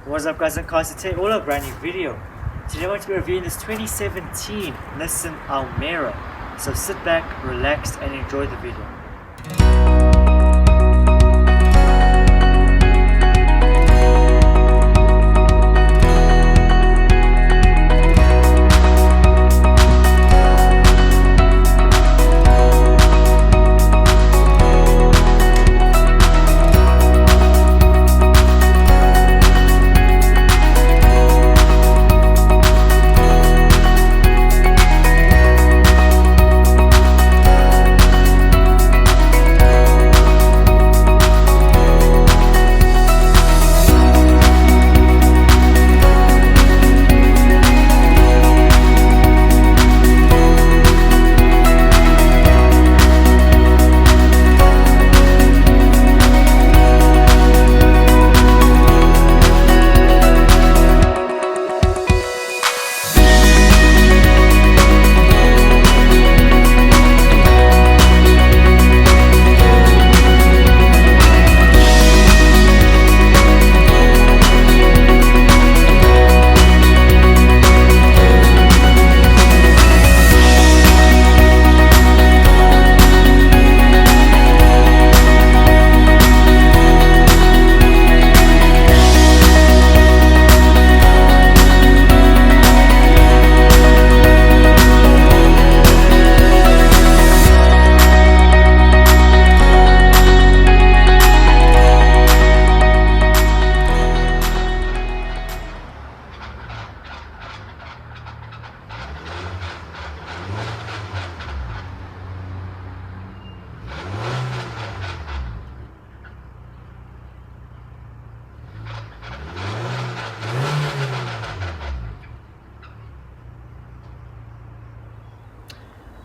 What's up guys, and cars today, all a brand new video. Today I'm going to be reviewing this 2017 Nissan Almera. So sit back, relax and enjoy the video.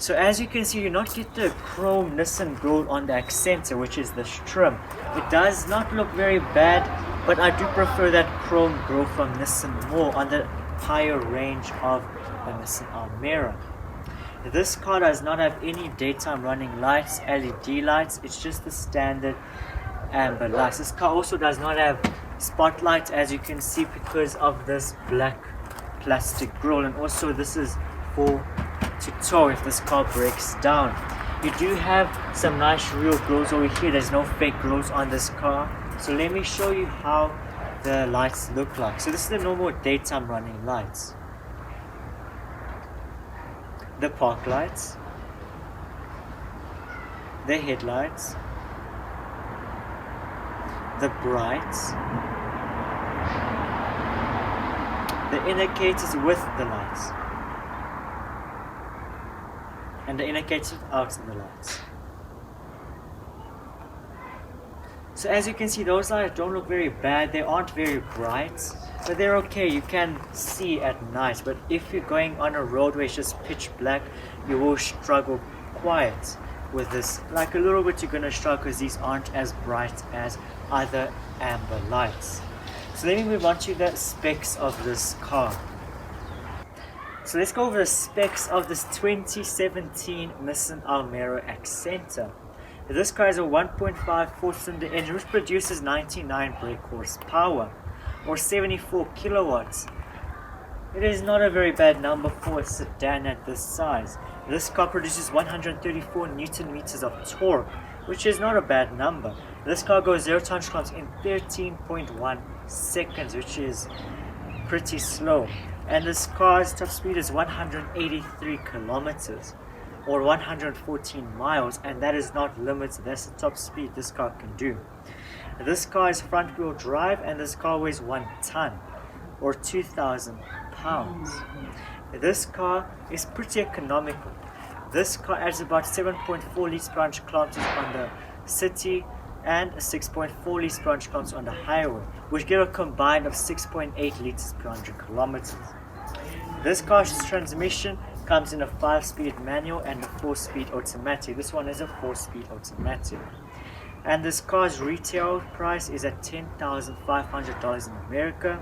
So as you can see, you not get the chrome Nissan grille on the Acenta, which is the trim. It does not look very bad, but I do prefer that chrome grille from Nissan more on the higher range of the Nissan Almera. This car does not have any daytime running lights, LED lights, it's just the standard amber lights. This car also does not have spotlights, as you can see, because of this black plastic grille, and also this is for to tow if this car breaks down. You do have some nice real grills over here. There's no fake grills on this car. So let me show you how the lights look like. So this is the normal daytime running lights, the park lights, the headlights, the brights, the indicators with the lights, and the indicators without the lights. So as you can see, those lights don't look very bad. They aren't very bright, but they're okay. You can see at night, but if you're going on a road where it's just pitch black, you will struggle quite with this. Like a little bit you're going to struggle because these aren't as bright as other amber lights. So let me move on to the specs of this car. So let's go over the specs of this 2017 Nissan Almera Acenta. This car has a 1.5 four-cylinder engine which produces 99 brake horsepower or 74 kilowatts. It is not a very bad number for a sedan at this size. This car produces 134 Newton meters of torque, which is not a bad number. This car goes 0 to 100 km in 13.1 seconds, which is pretty slow. And this car's top speed is 183 kilometers or 114 miles, and that is not limited. That's the top speed this car can do. This car is front wheel drive, and this car weighs 1 ton or 2,000 pounds. This car is pretty economical. This car adds about 7.4 liters per 100 kilometers on the city and 6.4 liters per 100 kilometers on the highway, which give a combined of 6.8 liters per 100 kilometers. This car's transmission comes in a 5-speed manual and a 4-speed automatic. This one is a 4-speed automatic. And this car's retail price is at $10,500 in America,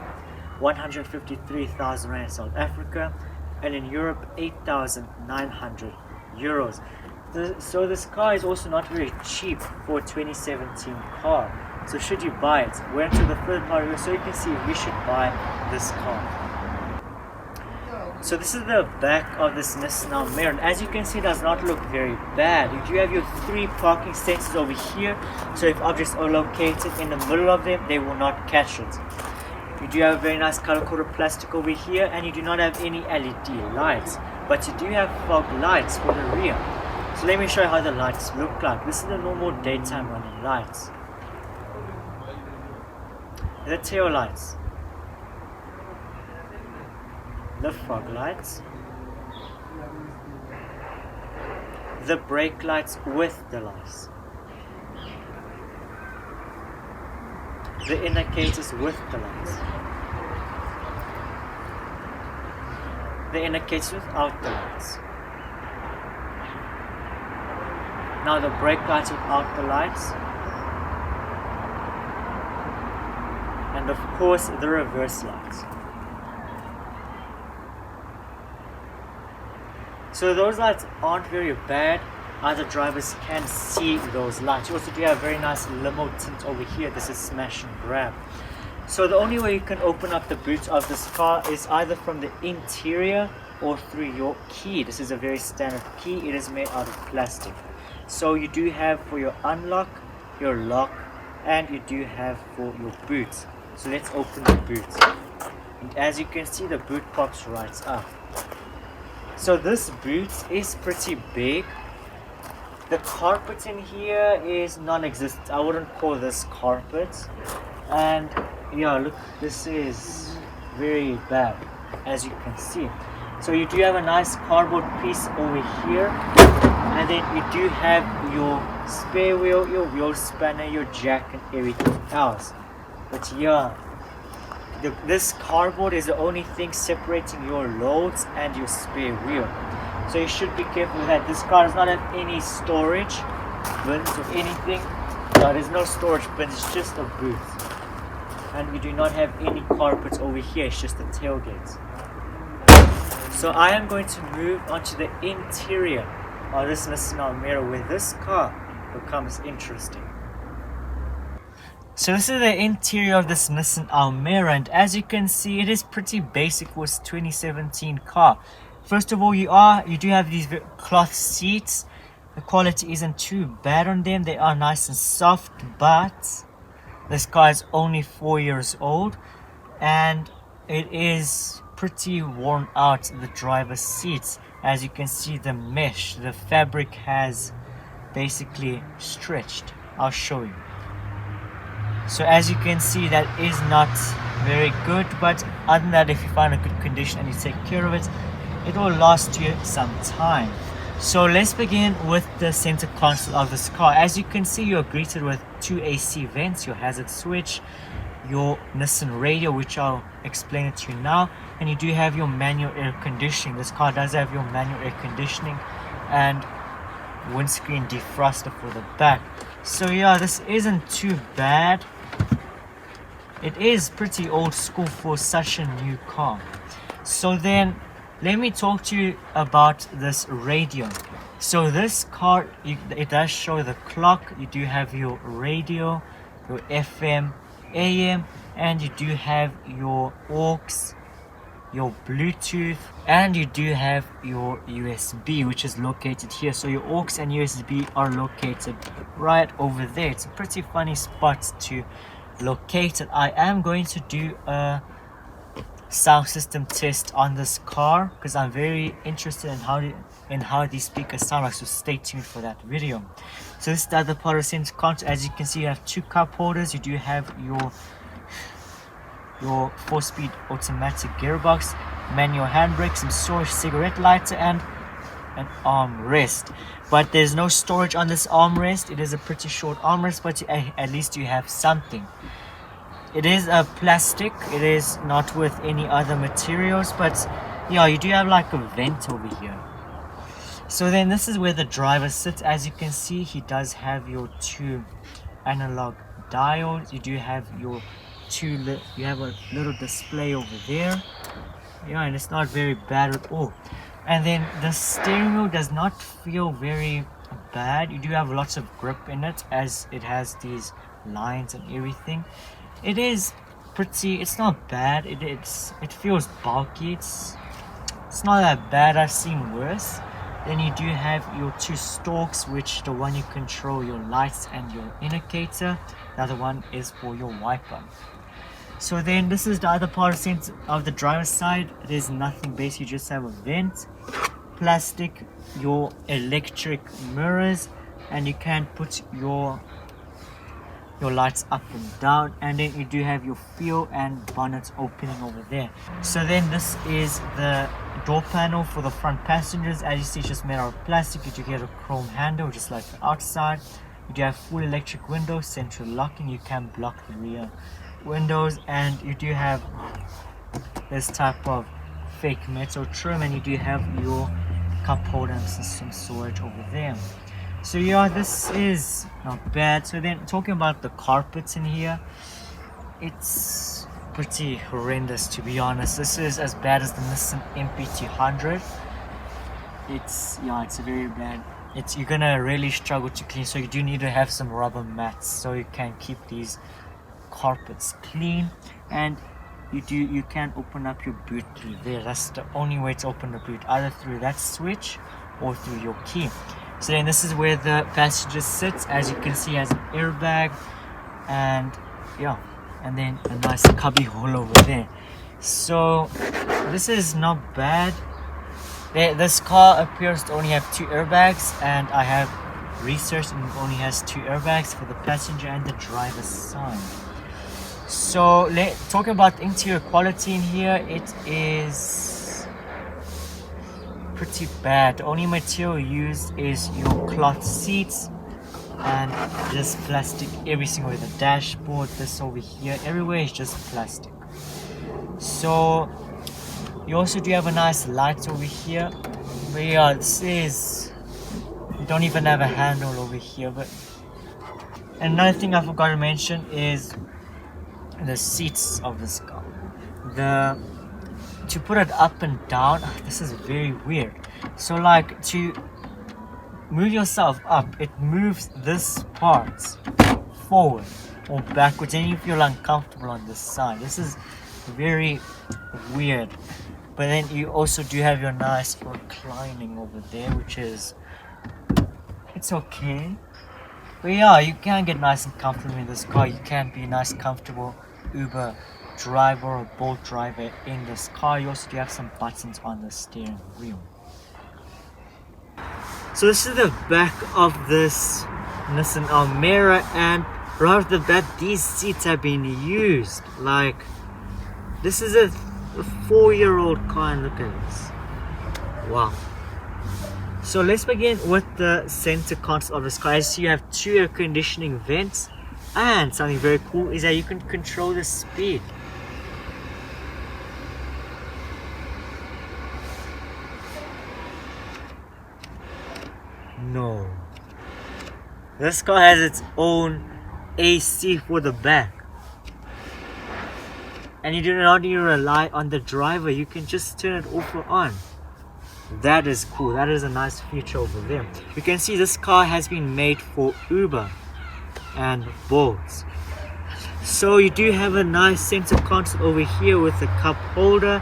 153,000 rand in South Africa, and in Europe 8,900 euros. So this car is also not very cheap for a 2017 car. So should you buy it? Went to the third party, so you can see we should buy this car. So this is the back of this Nissan Almera, and as you can see, it does not look very bad. You do have your 3 parking sensors over here, so if objects are located in the middle of them, they will not catch it. You do have a very nice color-coded plastic over here, and you do not have any LED lights, but you do have fog lights for the rear. So let me show you how the lights look like. This is the normal daytime running lights. The tail lights, the fog lights, the brake lights with the lights, the indicators with the lights, the indicators without the lights. Now the brake lights without the lights, and of course the reverse lights. So those lights aren't very bad. Other drivers can see those lights. You also do have a very nice limo tint over here. This is smash and grab. So the only way you can open up the boot of this car is either from the interior or through your key. This is a very standard key. It is made out of plastic. So you do have for your unlock, your lock, and you do have for your boot. So let's open the boot. And as you can see, the boot pops right up. So this boot is pretty big. The carpet in here is non-existent. I wouldn't call this carpet. And yeah, look, this is very bad, as you can see. So you do have a nice cardboard piece over here, and then you do have your spare wheel, your wheel spanner, your jack, and everything else. But yeah, this cardboard is the only thing separating your loads and your spare wheel. So you should be careful with that. This car does not have any storage bins or anything. No, there's no storage bins, it's just a boot. And we do not have any carpets over here, it's just the tailgate. So I am going to move on to the interior of this Nissan Almera, where this car becomes interesting. So this is the interior of this Nissan Almera, and as you can see, it is pretty basic for this 2017 car. First of all, you do have these cloth seats. The quality isn't too bad on them. They are nice and soft, but this car is only 4 years old and it is pretty worn out, the driver's seats. As you can see, the mesh, the fabric has basically stretched. I'll show you. So as you can see, that is not very good, but other than that, if you find a good condition and you take care of it, it will last you some time. So let's begin with the center console of this car. As you can see, you're greeted with 2 AC vents, your hazard switch, your Nissan radio, which I'll explain it to you now, and you do have your manual air conditioning. This car does have your manual air conditioning and windscreen defroster for the back. So yeah, this isn't too bad. It is pretty old school for such a new car. So then let me talk to you about this radio. So this car, it does show the clock. You do have your radio, your FM, AM, and you do have your aux, your Bluetooth, and you do have your USB, which is located here. So your aux and USB are located right over there. It's a pretty funny spot to locate it. I am going to do a sound system test on this car because I'm very interested in how these speakers sound like, so stay tuned for that video. So this is the other part of the center console. As you can see, you have 2 cup holders. You do have your 4-speed automatic gearbox, manual handbrake, some storage, cigarette lighter, and an armrest. But there's no storage on this armrest. It is a pretty short armrest, but at least you have something. It is a plastic. It is not with any other materials, but yeah, you do have like a vent over here. So then this is where the driver sits. As you can see, he does have your 2 analog dials. You do have your you have a little display over there. Yeah, and it's not very bad at all. And then the steering wheel does not feel very bad. You do have lots of grip in it, as it has these lines and everything. It is pretty, it's not bad. It feels bulky. It's not that bad. I've seen worse. Then you do have your two stalks, which the one you control your lights and your indicator. The other one is for your wiper. So then this is the other part of the driver's side. There's nothing, basically you just have a vent, plastic, your electric mirrors, and you can put your lights up and down, and then you do have your fuel and bonnet opening over there. So then this is the door panel for the front passengers. As you see, it's just made out of plastic. You do get a chrome handle just like the outside. You do have full electric windows, central locking. You can block the rear windows, and you do have this type of fake metal trim, and you do have your cup holder and some storage over there. So yeah, this is not bad. So then talking about the carpets in here, it's pretty horrendous, to be honest. This is as bad as the Nissan MP200. It's very bad. You're gonna really struggle to clean, so you do need to have some rubber mats so you can keep these carpets clean. And you can open up your boot through there. That's the only way to open the boot, either through that switch or through your key. So then this is where the passenger sits. As you can see, it has an airbag, and yeah, and then a nice cubby hole over there. So this is not bad. This car appears to only have 2 airbags, and I have researched and it only has 2 airbags for the passenger and the driver's side. So talking about interior quality in here, it is pretty bad. The only material used is your cloth seats and just plastic every single way. The dashboard, this over here, everywhere is just plastic. So you also do have a nice light over here, but yeah, you don't even have a handle over here. But another thing I forgot to mention is the seats of this car. To put it up and down, this is very weird. So like to move yourself up, it moves this part forward or backwards, and you feel uncomfortable on this side. This is very weird. But then you also do have your nice reclining over there, which is, it's okay. But yeah, you can get nice and comfortable in this car. You can be a nice comfortable Uber driver or Bolt driver in this car. You also do have some buttons on the steering wheel. So this is the back of this Nissan Almera, and right off the bat, these seats have been used. Like, this is a 4-year-old car, and look at this. Wow. So let's begin with the center console of this car. As you have 2 air conditioning vents, and something very cool is that you can control the speed. No. This car has its own AC for the back. And you do not need to rely on the driver. You can just turn it off or on. That is cool. That is a nice feature over there. You can see this car has been made for Uber and Bolt. So you do have a nice center console over here with a cup holder.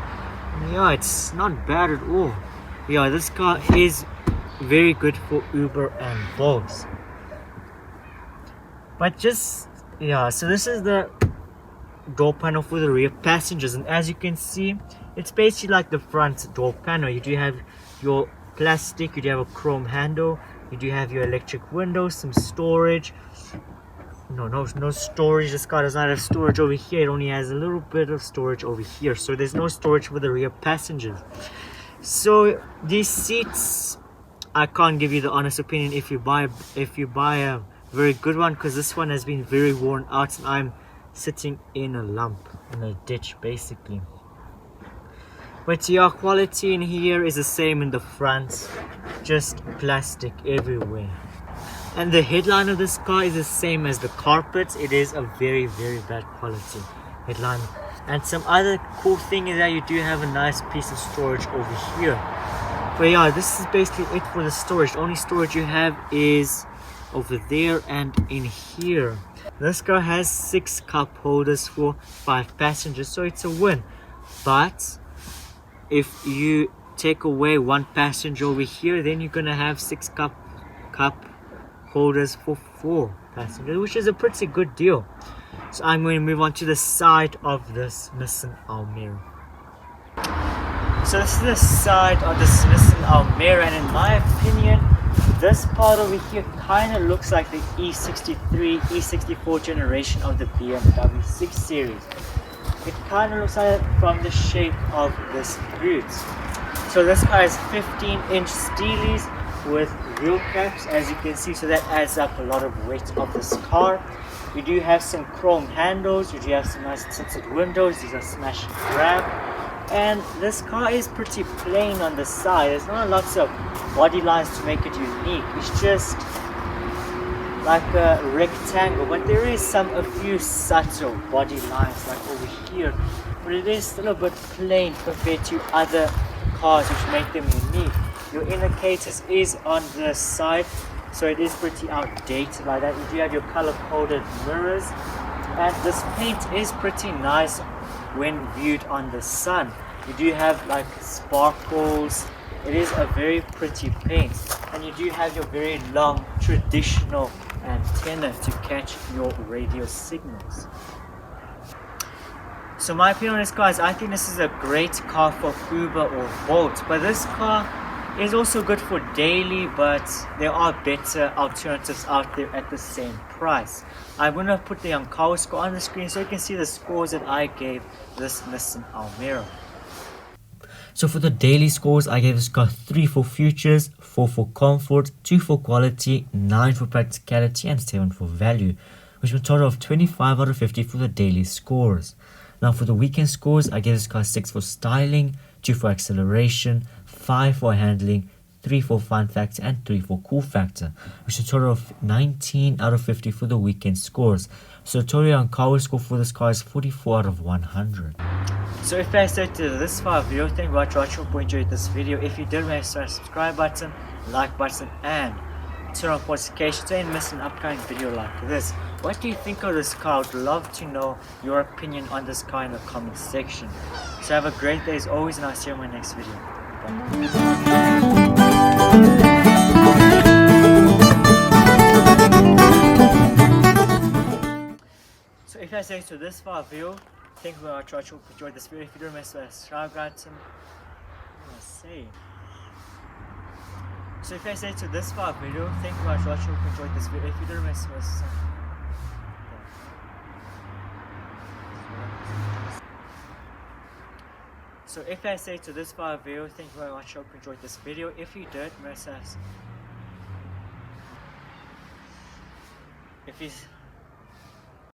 And yeah, it's not bad at all. Yeah, this car is very good for Uber and Bolt. But just, yeah, so this is the door panel for the rear passengers, and as you can see, it's basically like the front door panel. You do have your plastic, you do have a chrome handle, you do have your electric windows, some storage. No storage. This car does not have storage over here. It only has a little bit of storage over here, so there's no storage for the rear passengers. So these seats, I can't give you the honest opinion if you buy a very good one, because this one has been very worn out, and I'm sitting in a lump, in a ditch basically. But yeah, quality in here is the same in the front, just plastic everywhere. And the headline of this car is the same as the carpet. It is a very, very bad quality headline. And some other cool thing is that you do have a nice piece of storage over here. But yeah, this is basically it for the storage. The only storage you have is over there and in here. This car has 6 cup holders for 5 passengers, so it's a win. But if you take away 1 passenger over here, then you're gonna have 6 cup holders for 4 passengers, which is a pretty good deal. So I'm going to move on to the side of this Nissan Almera. So this is the side of this Nissan Almera, and in my opinion, this part over here kind of looks like the E63, E64 generation of the BMW 6 Series. It kind of looks like it from the shape of this boot. So this car has 15-inch steelies with wheel caps, as you can see, so that adds up a lot of weight of this car. You do have some chrome handles, you do have some nice tinted windows, these are smash and grab. And this car is pretty plain on the side. There's not lots of body lines to make it unique. It's just like a rectangle, but there is a few subtle body lines like over here, but it is still a bit plain compared to other cars which make them unique. Your indicators is on the side, so it is pretty outdated like that. You do have your color coded mirrors, and this paint is pretty nice when viewed on the sun. You do have like sparkles. It is a very pretty paint, and you do have your very long traditional antenna to catch your radio signals. So my opinion on this car is, I think this is a great car for Uber or Bolt, but this car is also good for daily, but there are better alternatives out there at the same price. I'm going to put the Young Car Wiz score on the screen so you can see the scores that I gave this Nissan Almera. So for the daily scores, I gave this car 3 for features, 4 for comfort, 2 for quality, 9 for practicality, and 7 for value, which was a total of 25 out of 50 for the daily scores. Now for the weekend scores, I gave this car 6 for styling, 2 for acceleration, 5 for handling, 3 for fun factor, and 3 for cool factor, which is a total of 19 out of 50 for the weekend scores. So the total Young Car Wiz score for this car is 44 out of 100. So if I said to this far video, thank you very much. I hope you enjoyed this video. If you did, make sure to subscribe button, like button, and turn on notifications so you don't miss an upcoming video like this. What do you think of this car? I would love to know your opinion on this car in the comment section. So have a great day as always, and I'll see you in my next video. So if I say to this far video, thank you very much. I hope you enjoyed this video. If you don't miss the subscribe button, So if I say to this far video, thank you very much. I hope you enjoyed this video. If you don't miss the So if I say to this far video, thank you very much. I hope you enjoyed this video. If you did, if you